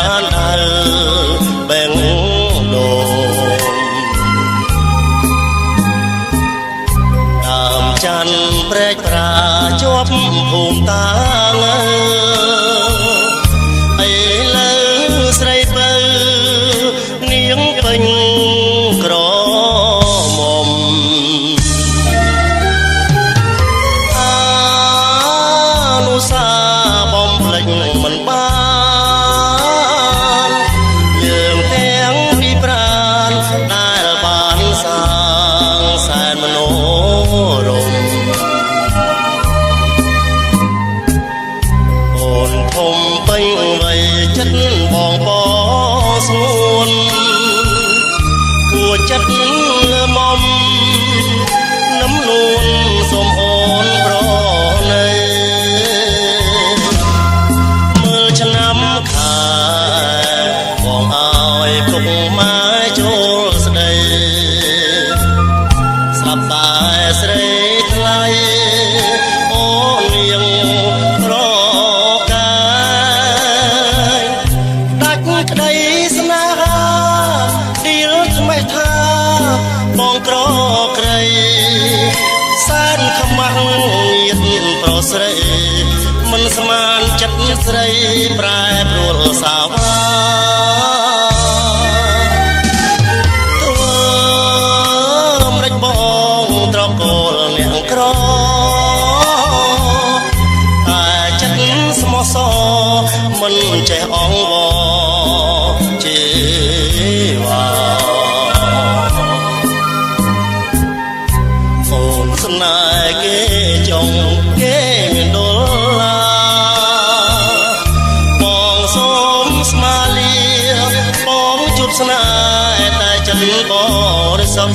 បានដើរបេងដូងដើមច័ន្ទព្រែកប្រាជាប់ភូមិតាងអីលើស្រីពៅនាងពេញក្រមុំអានុសាបំភ្លេចមិនបានយើងទាំងពីប្រានដែលបានសាងសែនមនោរម្យអូនធំពេញវ័យចិត្តបងបស្ងួនគួរចិត្តលើមុំនឹមនួនសូមអូនប្រណីមើលឆ្នាំខែបងឲ្យពុកម៉ែចូលស្ដីស្រាប់តែស្រីថ្លៃអូននាងប្រកាយដាច់ក្តីស្នេហាឌីលថ្មេះថាបងក្រក្រៃសែនខ្មាស់ញាតប្រុសស្រីមិនស្មានចិត្តស្រីប្រែប្រួលសាវាធ្វើម្ដេចបងត្រកូលអ្នកក្រតែចិត្តស្មោះសរមិនចេះអង្វរជីវ៉ាអូនស្នេហ៍គេចង់គេមានដុល្លារបងសូមស្មាលាបងជួបស្នេហ៍តែចិត្តបរិសុទ្ធ